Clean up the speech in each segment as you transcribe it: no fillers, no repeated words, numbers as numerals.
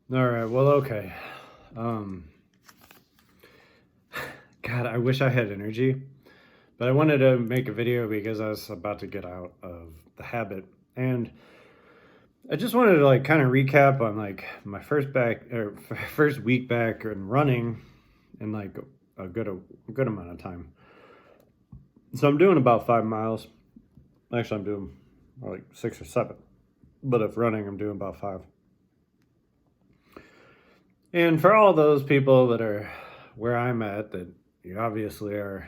All right. Well, okay. Um, God, I wish I had energy, but I wanted to make a video because I was about to get out of the habit, and I just wanted to like kind of recap on like my first week back and running in like a good amount of time. So I'm doing about 5 miles. Actually, I'm doing like 6 or 7, but if running, I'm doing about 5. And for all those people that are where I'm at, that you obviously are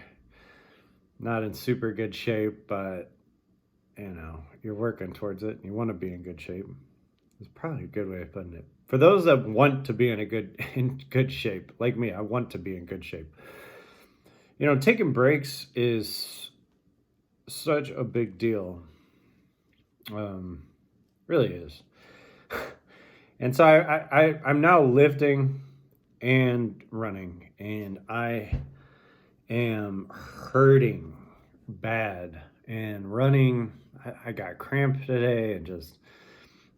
not in super good shape, but you're working towards it and you want to be in good shape. It's probably a good way of putting it. For those that want to be in good shape, like me, I want to be in good shape. Taking breaks is such a big deal. Um, really is. And so I'm now lifting and running, and I am hurting bad. And running, I got cramp today, and just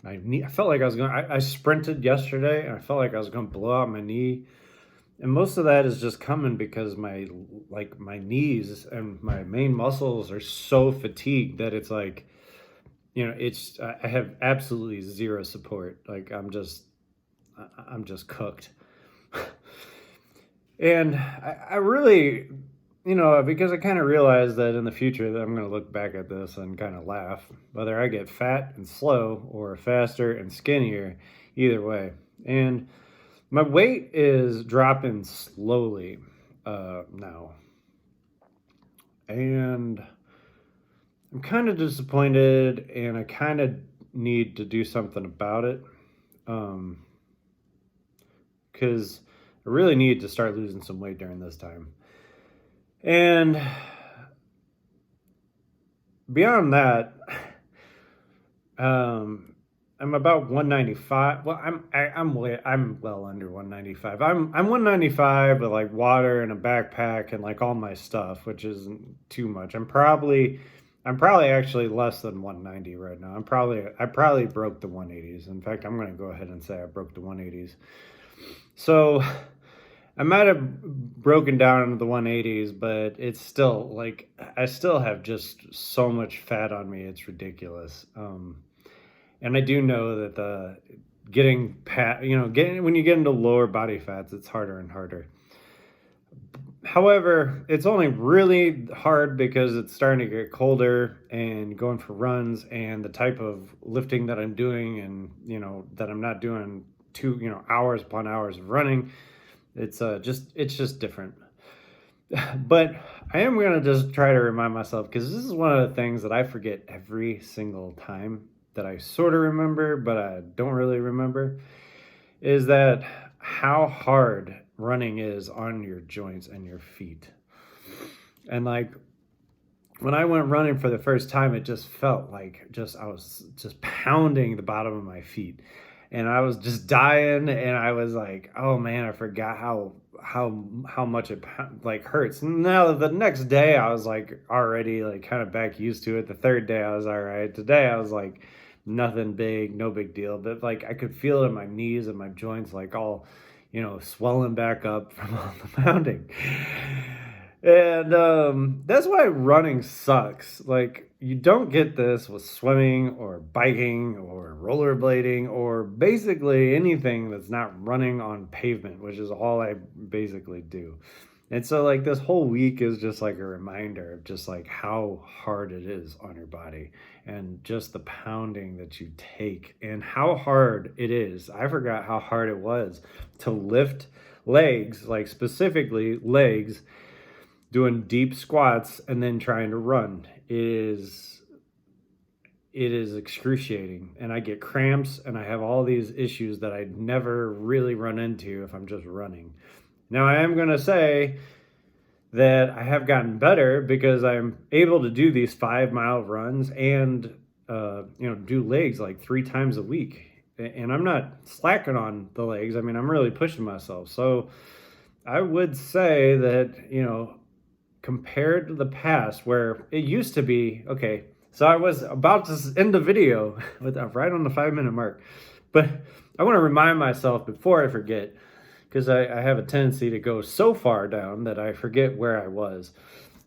I felt like I was going. I sprinted yesterday, and I felt like I was going to blow out my knee. And most of that is just coming because my knees and my main muscles are so fatigued that it's like, it's I have absolutely zero support. Like I'm just cooked. And I really, because I kind of realized that in the future that I'm going to look back at this and kind of laugh, whether I get fat and slow or faster and skinnier, either way. And my weight is dropping slowly now. And I'm kind of disappointed, and I kind of need to do something about it. Because I really need to start losing some weight during this time. And beyond that, I'm about 195. Well, I'm well under 195. I'm 195 with like water and a backpack and like all my stuff, which isn't too much. I'm probably actually less than 190 right now. I probably broke the 180s. In fact, I'm going to go ahead and say I broke the 180s. So I might have broken down into the 180s, but it's still like I still have just so much fat on me. It's ridiculous. And I do know that the getting pat, getting when you get into lower body fats, it's harder and harder. However, it's only really hard because it's starting to get colder and going for runs, and the type of lifting that I'm doing, and that I'm not doing hours upon hours of running. It's just different. But I am going to just try to remind myself, because this is one of the things that I forget every single time, that I sort of remember, but I don't really remember, is that how hard running is on your joints and your feet. And like when I went running for the first time, it just felt like I was just pounding the bottom of my feet, and I was just dying, and I was like, oh man, I forgot how much it like hurts. Now the next day I was like already like kind of back used to it. The third day I was all right. Today I was like nothing big, no big deal, but like I could feel it in my knees and my joints, like all swelling back up from all the pounding. And that's why running sucks. Like, you don't get this with swimming or biking or rollerblading or basically anything that's not running on pavement, which is all I basically do. And so, like, this whole week is just like a reminder of just like how hard it is on your body, and just the pounding that you take, and how hard it is. I forgot how hard it was to lift legs, like specifically legs, doing deep squats and then trying to run. It is excruciating, and I get cramps, and I have all these issues that I never really run into if I'm just running. Now, I am going to say that I have gotten better because I'm able to do these 5 mile runs and do legs like 3 times a week. And I'm not slacking on the legs. I mean, I'm really pushing myself. So I would say that, compared to the past, where it used to be, okay, so I was about to end the video with right on the 5 minute mark, but I want to remind myself before I forget, because I have a tendency to go so far down that I forget where I was.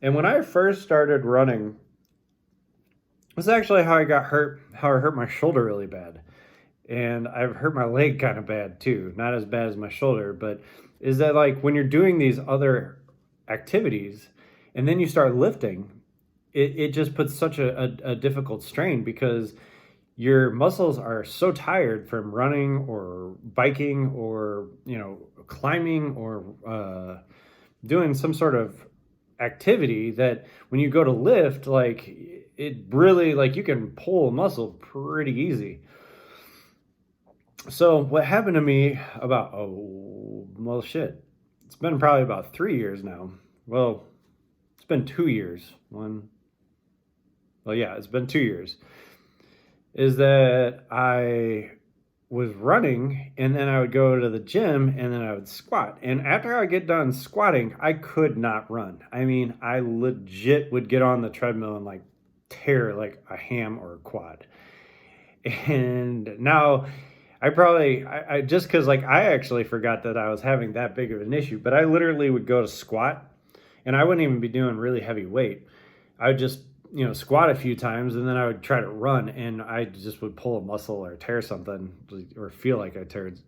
And when I first started running, this is actually how I got hurt, how I hurt my shoulder really bad. And I've hurt my leg kind of bad too. Not as bad as my shoulder, but is that like when you're doing these other activities and then you start lifting, it just puts such a difficult strain because your muscles are so tired from running or biking or climbing or doing some sort of activity that when you go to lift, like it really, like you can pull a muscle pretty easy. So what happened to me about, oh well, shit, it's been probably about 3 years now. Well, it's been 2 years. It's been 2 years. Is that I was running and then I would go to the gym and then I would squat. And after I get done squatting, I could not run. I mean, I legit would get on the treadmill and like tear like a ham or a quad. And now I just because like I actually forgot that I was having that big of an issue, but I literally would go to squat and I wouldn't even be doing really heavy weight. I would just, squat a few times and then I would try to run and I just would pull a muscle or tear something or feel like I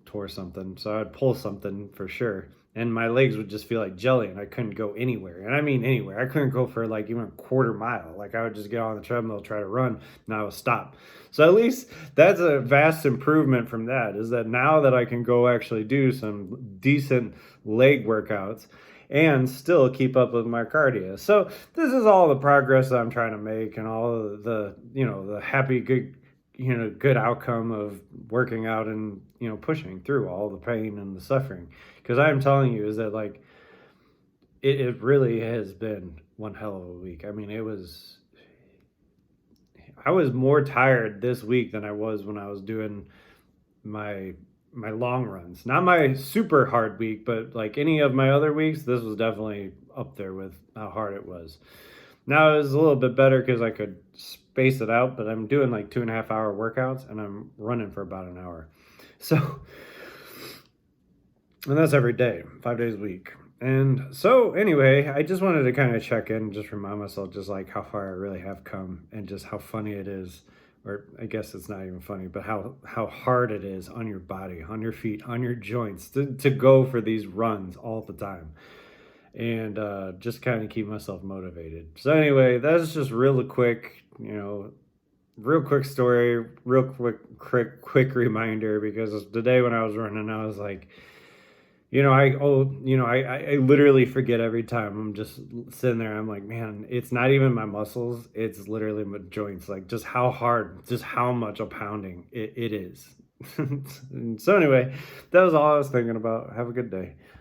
tore something. So I'd pull something for sure. And my legs would just feel like jelly and I couldn't go anywhere. And I mean anywhere. I couldn't go for like even a quarter mile. Like I would just get on the treadmill, try to run, and I would stop. So at least that's a vast improvement from that, is that now that I can go actually do some decent leg workouts and still keep up with my cardio. So this is all the progress that I'm trying to make and all of the happy, good outcome of working out and, pushing through all the pain and the suffering. Because I'm telling you is that like, it really has been one hell of a week. I mean, I was more tired this week than I was when I was doing my long runs. Not my super hard week, but like any of my other weeks, this was definitely up there with how hard it was. Now it was a little bit better because I could space it out, but I'm doing like 2.5 hour workouts and I'm running for about an hour. So, and that's every day, 5 days a week. And so anyway, I just wanted to kind of check in, just remind myself just like how far I really have come and just how funny it is, or I guess it's not even funny, but how hard it is on your body, on your feet, on your joints to go for these runs all the time. And just kind of keep myself motivated. So anyway, that's just real quick, real quick story, real quick reminder, because today when I was running, I was like, I literally forget every time. I'm just sitting there. I'm like, man, it's not even my muscles. It's literally my joints. Like just how hard, just how much a pounding it is. So anyway, that was all I was thinking about. Have a good day.